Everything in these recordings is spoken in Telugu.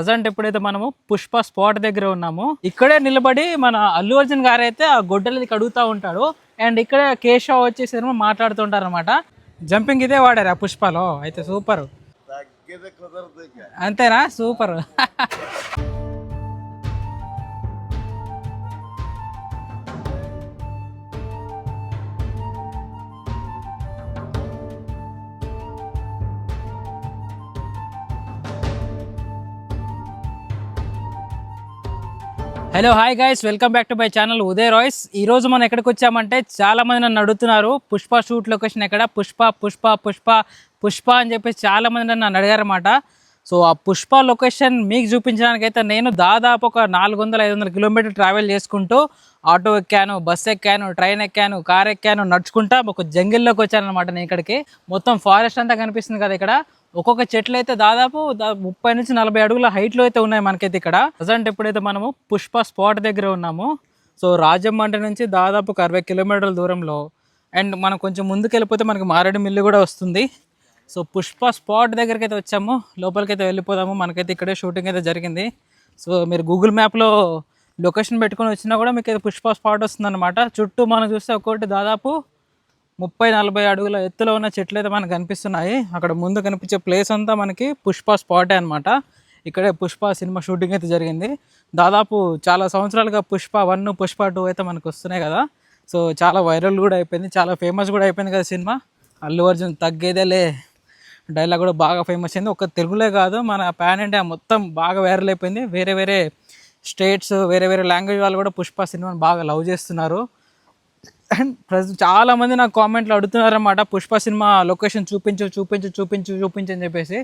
ప్రజెంట్ ఎప్పుడైతే మనము పుష్ప స్పాట్ దగ్గర ఉన్నాము, ఇక్కడే నిలబడి మన అల్లు అర్జున్ గారు అయితే ఆ గొడ్డలది కడుగుతూ ఉంటాడు. అండ్ ఇక్కడ కేశవ్ వచ్చేసి మాట్లాడుతుంటారు అనమాట. జంపింగ్ ఇదే వాడారు ఆ పుష్పలో, అయితే సూపర్. అంతేనా? Super. Hello hi guys, welcome back to my channel Uday Royce. ఈ రోజు మనం ఎక్కడికి వచ్చామంటే చాలా మంది నన్ను అడుగుతున్నారు పుష్ప షూట్ లొకేషన్ ఎక్కడ, పుష్ప పుష్ప పుష్ప పుష్ప అని చెప్పేసి చాలా మంది నన్ను అడిగారన్నమాట. సో ఆ పుష్ప లొకేషన్ మీకు చూపించడానికైతే నేను దాదాపు ఒక 400-500 కిలోమీటర్లు ట్రావెల్ చేసుకుంటూ ఆటో ఎక్కాను, బస్ ఎక్కాను, ట్రైన్ ఎక్కాను, కార్ ఎక్కాను, నడుచుకుంటా ఒక జంగిల్లోకి వచ్చాను అనమాట. నేను ఇక్కడికి మొత్తం ఫారెస్ట్ అంతా కనిపిస్తుంది కదా. ఇక్కడ ఒక్కొక్క చెట్లు అయితే దాదాపు 30-40 అడుగుల హైట్లో అయితే ఉన్నాయి మనకైతే. ఇక్కడ ప్రజెంట్ ఎప్పుడైతే మనము పుష్ప స్పాట్ దగ్గర ఉన్నాము, సో రాజమండ్రి నుంచి దాదాపు ఒక 60 కిలోమీటర్ల దూరంలో. అండ్ మనం కొంచెం ముందుకు వెళ్ళిపోతే మనకి మారేడుమిల్లి కూడా వస్తుంది. సో పుష్ప స్పాట్ దగ్గరికి అయితే వచ్చాము, లోపలికి అయితే వెళ్ళిపోదాము. మనకైతే ఇక్కడే షూటింగ్ అయితే జరిగింది. సో మీరు గూగుల్ మ్యాప్లో లొకేషన్ పెట్టుకొని వచ్చినా కూడా మీకు అయితే పుష్ప స్పాట్ వస్తుందన్నమాట. చుట్టూ మనం చూస్తే ఒక్కొక్కటి దాదాపు 30-40 అడుగుల ఎత్తులో ఉన్న చెట్లు అయితే మనకు కనిపిస్తున్నాయి. అక్కడ ముందు కనిపించే ప్లేస్ అంతా మనకి పుష్ప స్పాటే అనమాట. ఇక్కడే పుష్ప సినిమా షూటింగ్ అయితే జరిగింది. దాదాపు చాలా సంవత్సరాలుగా పుష్ప 1, పుష్ప 2 అయితే మనకు వస్తున్నాయి కదా. సో చాలా వైరల్ కూడా అయిపోయింది, చాలా ఫేమస్ కూడా అయిపోయింది కదా సినిమా. అల్లు అర్జున్ తగ్గేదేలే డైలాగ్ కూడా బాగా ఫేమస్ అయింది. ఒక తెలుగులే కాదు, మన పాన్ ఇండియా మొత్తం బాగా వైరల్ అయిపోయింది. వేరే వేరే స్టేట్స్, వేరే వేరే లాంగ్వేజ్ వాళ్ళు కూడా పుష్ప సినిమాని బాగా లవ్ చేస్తున్నారు. అండ్ చాలామంది నాకు కామెంట్లు అడుగుతున్నారన్నమాట, పుష్ప సినిమా లొకేషన్ చూపించు చూపించు చూపించు చూపించు అని చెప్పేసి.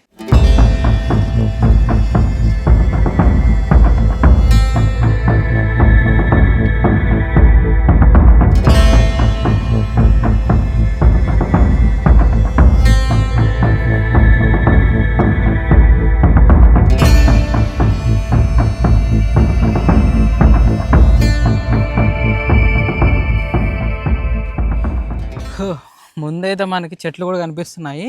ముందైతే మనకి చెట్లు కూడా కనిపిస్తున్నాయి.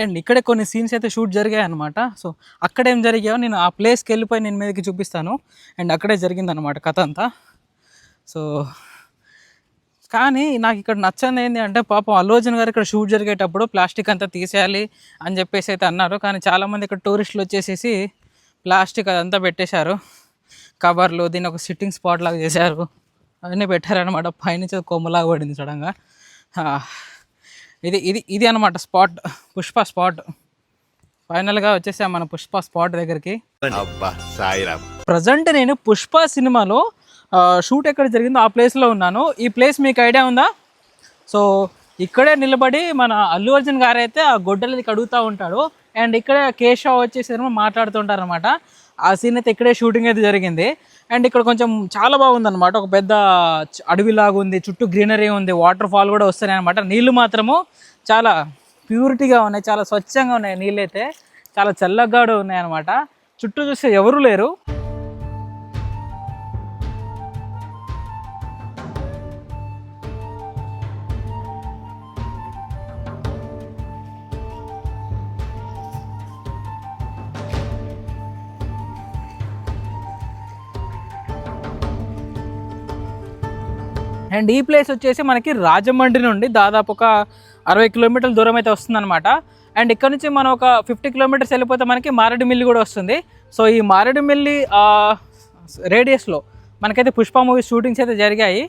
అండ్ ఇక్కడే కొన్ని సీన్స్ అయితే షూట్ జరిగాయి అనమాట. సో అక్కడ ఏం జరిగాయో నేను ఆ ప్లేస్కి వెళ్ళిపోయి నేను మీదకి చూపిస్తాను. అండ్ అక్కడే జరిగిందనమాట కథ అంతా. సో కానీ నాకు ఇక్కడ నచ్చని ఏంటి అంటే, పాపం అల్లు అర్జున్ గారు ఇక్కడ షూట్ జరిగేటప్పుడు ప్లాస్టిక్ అంతా తీసేయాలి అని చెప్పేసి అయితే అన్నారు. కానీ చాలామంది ఇక్కడ టూరిస్టులు వచ్చేసేసి ప్లాస్టిక్ అదంతా పెట్టేశారు, కవర్లు. దీన్ని ఒక సిట్టింగ్ స్పాట్ లాగా చేశారు, అవన్నీ పెట్టారనమాట. పైనుంచి కొమ్మలాగా పడింది సడన్గా. ఇది ఇది ఇది అనమాట స్పాట్, పుష్ప స్పాట్. ఫైనల్గా వచ్చేసాం మన పుష్ప స్పాట్ దగ్గరికి. ప్రజెంట్ నేను పుష్ప సినిమాలో షూట్ ఎక్కడ జరిగిందో ఆ ప్లేస్లో ఉన్నాను. ఈ ప్లేస్ మీకు ఐడియా ఉందా? సో ఇక్కడే నిలబడి మన అల్లు అర్జున్ గారు అయితే ఆ గొడ్డలది కడుగుతూ ఉంటాడు. అండ్ ఇక్కడే కేశవ్ వచ్చేసి మాట్లాడుతుంటారు అనమాట. ఆ సీన్ అయితే ఇక్కడే షూటింగ్ అయితే జరిగింది. అండ్ ఇక్కడ కొంచెం చాలా బాగుందన్నమాట. ఒక పెద్ద అడవిలాగా ఉంది, చుట్టూ గ్రీనరీ ఉంది, వాటర్ ఫాల్ కూడా వస్తున్నాయి అనమాట. నీళ్ళు మాత్రము చాలా ప్యూరిటీగా ఉన్నాయి, చాలా స్వచ్ఛంగా ఉన్నాయి. నీళ్ళు అయితే చాలా చల్లగా కూడా ఉన్నాయి అనమాట. చుట్టూ చూస్తే ఎవరు లేరు. అండ్ ఈ ప్లేస్ వచ్చేసి మనకి రాజమండ్రి నుండి దాదాపు ఒక 60 కిలోమీటర్ల దూరం అయితే వస్తుందన్నమాట. అండ్ ఇక్కడ నుంచి మనం ఒక 50 కిలోమీటర్స్ వెళ్ళిపోతే మనకి మారేడుమిల్లి కూడా వస్తుంది. సో ఈ మారేడుమిల్లి రేడియస్లో మనకైతే పుష్ప మూవీ షూటింగ్స్ అయితే జరిగాయి.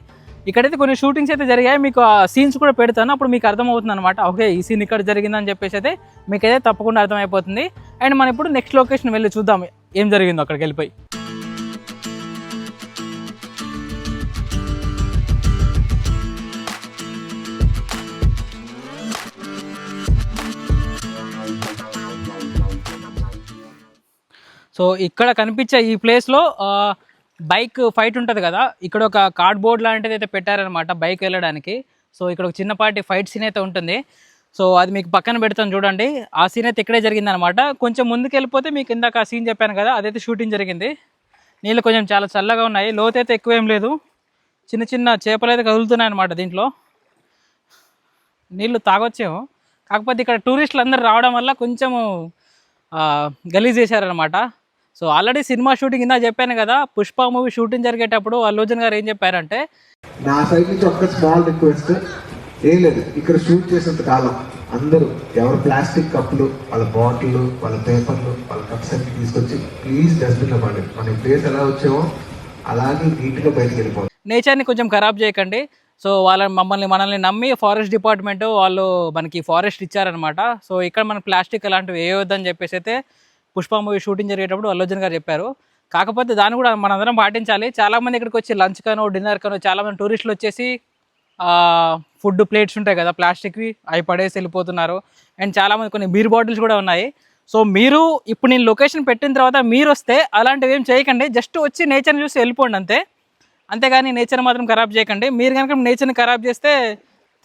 ఇక్కడైతే కొన్ని షూటింగ్స్ అయితే జరిగాయి, మీకు ఆ సీన్స్ కూడా పెడతాను, అప్పుడు మీకు అర్థమవుతుంది అనమాట. ఓకే, ఈ సీన్ ఇక్కడ జరిగిందని చెప్పేసి అయితే మీకైతే తప్పకుండా అర్థమైపోతుంది. అండ్ మనం ఇప్పుడు నెక్స్ట్ లొకేషన్ వెళ్ళి చూద్దాం ఏం జరిగిందో అక్కడికి వెళ్ళిపోయి. సో ఇక్కడ కనిపించే ఈ ప్లేస్లో బైక్ ఫైట్ ఉంటుంది కదా, ఇక్కడ ఒక కార్డ్బోర్డ్ లాంటిది అయితే పెట్టారనమాట బైక్ వెళ్ళడానికి. సో ఇక్కడ ఒక చిన్నపాటి ఫైట్ సీన్ అయితే ఉంటుంది. సో అది మీకు పక్కన పెడతాను చూడండి. ఆ సీన్ అయితే ఇక్కడే జరిగిందనమాట. కొంచెం ముందుకు వెళ్ళిపోతే మీకు ఇందాక ఆ సీన్ చెప్పాను కదా, అదైతే షూటింగ్ జరిగింది. నీళ్ళు కొంచెం చాలా చల్లగా ఉన్నాయి, లోతు అయితే ఎక్కువేం లేదు. చిన్న చిన్న చేపలు అయితే కదులుతున్నాయి అనమాట దీంట్లో. నీళ్ళు తాగొచ్చేమో, కాకపోతే ఇక్కడ టూరిస్టులు అందరూ రావడం వల్ల కొంచెము గలీజ్ చేశారనమాట. సో ఆల్రెడీ సినిమా షూటింగ్ ఇందా చెప్పాను కదా, పుష్ప మూవీ షూటింగ్ జరిగేటప్పుడు అల్లు అర్జున్ గారు ఏం చెప్పారంటే, నా సైడ్ నుంచి ఒక్క స్మాల్ రిక్వెస్ట్, ఏం లేదు ఇక్కడ షూట్ చేసేంత కాలం అందరూ ఎవరు ప్లాస్టిక్ కప్పులు, వాళ్ళ బాటిల్, వాళ్ళ పేపర్లు, వాళ్ళ కప్స్ అన్ని తీసుకొచ్చి ప్లీజ్ డస్ట్బిన్ లో పడండి. మన ప్లేస్ ఎలా వచ్చామో అలాగే నీట్గా బయటకు వెళ్ళిపోవాలి. నేచర్ని కొంచెం ఖరాబ్ చేయకండి. సో మనల్ని నమ్మి ఫారెస్ట్ డిపార్ట్మెంట్ వాళ్ళు మనకి ఫారెస్ట్ ఇచ్చారనమాట. సో ఇక్కడ మన ప్లాస్టిక్ అలాంటివి వేయొద్దని చెప్పేసి అయితే పుష్ప మూవీ షూటింగ్ జరిగేటప్పుడు అల్లు అర్జున్ గారు చెప్పారు. కాకపోతే దాన్ని కూడా మనందరం పాటించాలి. చాలామంది ఇక్కడికి వచ్చి లంచ్ కనో డిన్నర్ కనో చాలామంది టూరిస్టులు వచ్చేసి ఫుడ్ ప్లేట్స్ ఉంటాయి కదా ప్లాస్టిక్వి, అవి పడేసి వెళ్ళిపోతున్నారు. అండ్ చాలామంది కొన్ని బీర్ బాటిల్స్ కూడా ఉన్నాయి. సో మీరు ఇప్పుడు నేను లొకేషన్ పెట్టిన తర్వాత మీరు వస్తే అలాంటివి ఏం చేయకండి, జస్ట్ వచ్చి నేచర్ని చూసి వెళ్ళిపోండి అంతే. అంతేగాని నేచర్ మాత్రం ఖరాబ్ చేయకండి. మీరు కనుక నేచర్ని ఖరాబ్ చేస్తే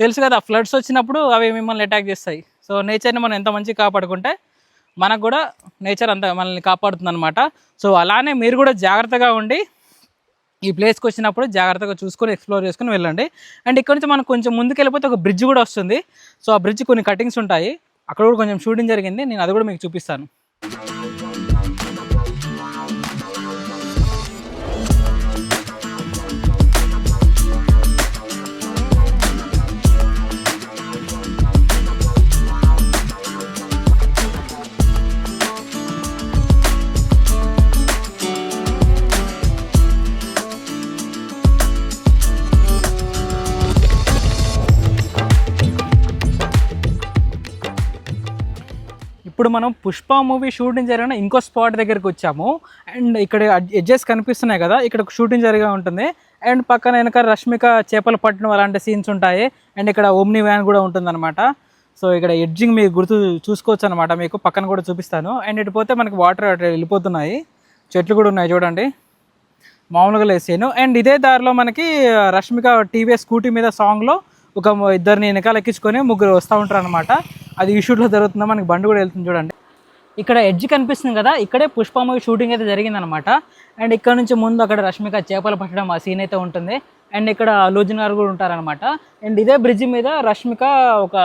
తెలుసు కదా, ఫ్లడ్స్ వచ్చినప్పుడు అవి మిమ్మల్ని అటాక్ చేస్తాయి. సో నేచర్ని మనం ఎంత మంచిగా కాపాడుకుంటే మనకు కూడా నేచర్ అంత మనల్ని కాపాడుతుంది అనమాట. సో అలానే మీరు కూడా జాగ్రత్తగా ఉండి ఈ ప్లేస్కి వచ్చినప్పుడు జాగ్రత్తగా చూసుకొని ఎక్స్ప్లోర్ చేసుకుని వెళ్ళండి. అండ్ ఇక్కడ నుంచి మనం కొంచెం ముందుకు వెళ్ళిపోతే ఒక బ్రిడ్జ్ కూడా వస్తుంది. సో ఆ బ్రిడ్జ్ కొన్ని కటింగ్స్ ఉంటాయి, అక్కడ కూడా కొంచెం షూటింగ్ జరిగింది, నేను అది కూడా మీకు చూపిస్తాను. ఇప్పుడు మనం పుష్ప మూవీ షూటింగ్ జరిగిన ఇంకో స్పాట్ దగ్గరికి వచ్చాము. అండ్ ఇక్కడ ఎడ్జెస్ కనిపిస్తున్నాయి కదా, ఇక్కడ షూటింగ్ జరిగా ఉంటుంది. అండ్ పక్కన వెనక రష్మిక చేపలు పట్టడం అలాంటి సీన్స్ ఉంటాయి. అండ్ ఇక్కడ ఓమ్ని వ్యాన్ కూడా ఉంటుందన్నమాట. సో ఇక్కడ ఎడ్జింగ్ మీకు గుర్తు చూసుకోవచ్చు అనమాట, మీకు పక్కన కూడా చూపిస్తాను. అండ్ ఇటు పోతే మనకి వాటర్ వెళ్ళిపోతున్నాయి, చెట్లు కూడా ఉన్నాయి చూడండి, మామూలుగా లేసాను. అండ్ ఇదే దారిలో మనకి రష్మిక టీవీఎస్ స్కూటీ మీద సాంగ్లో ఒక ఇద్దరిని వెనకాల ఎక్కించుకొని ముగ్గురు వస్తూ ఉంటారు అనమాట. అది ఈ షూట్లో జరుగుతుందో మనకి బండి కూడా వెళ్తుంది చూడండి. ఇక్కడ ఎడ్జ్ కనిపిస్తుంది కదా, ఇక్కడే పుష్ప మూవీ షూటింగ్ అయితే జరిగిందనమాట. అండ్ ఇక్కడ నుంచి ముందు అక్కడ రష్మిక చేపలు పట్టడం ఆ సీన్ అయితే ఉంటుంది. అండ్ ఇక్కడ అల్లు అర్జున్ గారు కూడా ఉంటారనమాట. అండ్ ఇదే బ్రిడ్జ్ మీద రష్మిక ఒక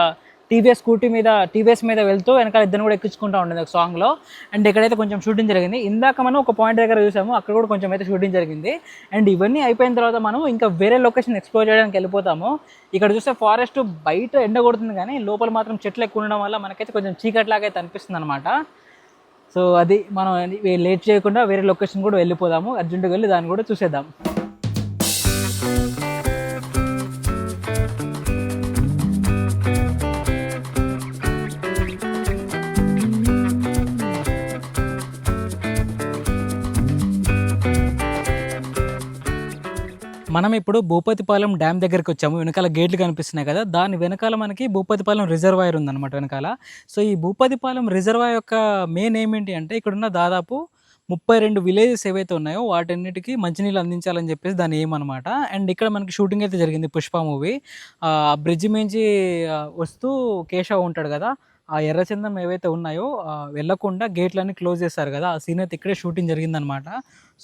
టీవీఎస్ మీద వెళ్తూ వెనకాల ఇద్దరు కూడా ఎక్కించుకుంటూ ఉండేది ఒక సాంగ్లో. అండ్ ఇక్కడైతే కొంచెం షూటింగ్ జరిగింది. ఇందాక మనం ఒక పాయింట్ దగ్గర చూసాము, అక్కడ కూడా కొంచెం అయితే షూటింగ్ జరిగింది. అండ్ ఇవన్నీ అయిపోయిన తర్వాత మనం ఇంకా వేరే లొకేషన్ ఎక్స్ప్లోర్ చేయడానికి వెళ్ళిపోతాము. ఇక్కడ చూస్తే ఫారెస్ట్ బయట ఎండ కొడుతుంది కానీ లోపల మాత్రం చెట్లు ఎక్కువ ఉండడం వల్ల మనకైతే కొంచెం చీకట్లాగా అయితే అనిపిస్తుంది అనమాట. సో అది మనం లేట్ చేయకుండా వేరే లొకేషన్ కూడా వెళ్ళిపోదాము, అర్జెంటుగా వెళ్ళి దాన్ని కూడా చూసేద్దాం. మనం ఇప్పుడు భూపతిపాలెం డ్యామ్ దగ్గరికి వచ్చాము. వెనకాల గేట్లు కనిపిస్తున్నాయి కదా, దాని వెనకాల మనకి భూపతిపాలెం రిజర్వాయర్ ఉందన్నమాట వెనకాల. సో ఈ భూపతిపాలెం రిజర్వాయర్ యొక్క మెయిన్ ఏమేంటి అంటే, ఇక్కడున్న దాదాపు 32 విలేజెస్ ఏవైతే ఉన్నాయో వాటన్నిటికీ మంచినీళ్ళు అందించాలని చెప్పేసి దాని ఏమన్నమాట. అండ్ ఇక్కడ మనకి షూటింగ్ అయితే జరిగింది పుష్ప మూవీ. బ్రిడ్జ్ మించి వస్తూ కేశవ్ ఉంటాడు కదా, ఆ ఎర్రచందం ఏవైతే ఉన్నాయో వెళ్ళకుండా గేట్లన్నీ క్లోజ్ చేస్తారు కదా, ఆ సీన్ అయితే ఇక్కడే షూటింగ్ జరిగిందనమాట.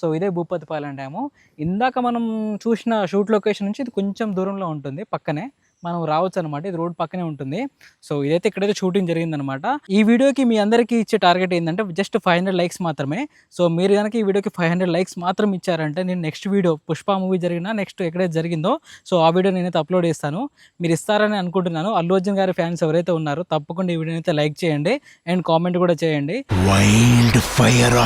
సో ఇదే భూపతిపాలెం డ్యాము. ఇందాక మనం చూసిన షూట్ లొకేషన్ నుంచి ఇది కొంచెం దూరంలో ఉంటుంది, పక్కనే మనం రావచ్చు అనమాట. ఇది రోడ్ పక్కనే ఉంటుంది. సో ఇదైతే ఇక్కడైతే షూటింగ్ జరిగిందనమాట. ఈ వీడియోకి మీ అందరికీ ఇచ్చే టార్గెట్ ఏంటంటే జస్ట్ 500 లైక్స్ మాత్రమే. సో మీరు కనుక ఈ వీడియోకి 500 లైక్స్ మాత్రం ఇచ్చారంటే నేను నెక్స్ట్ వీడియో పుష్ప మూవీ జరిగినా నెక్స్ట్ ఎక్కడైతే జరిగిందో సో ఆ వీడియో నేనైతే అప్లోడ్ చేస్తాను. మీరు ఇస్తారని అనుకుంటున్నాను. అల్లు అర్జున్ గారి ఫ్యాన్స్ ఎవరైతే ఉన్నారో తప్పకుండా ఈ వీడియోని అయితే లైక్ చేయండి అండ్ కామెంట్ కూడా చేయండి. Wild fire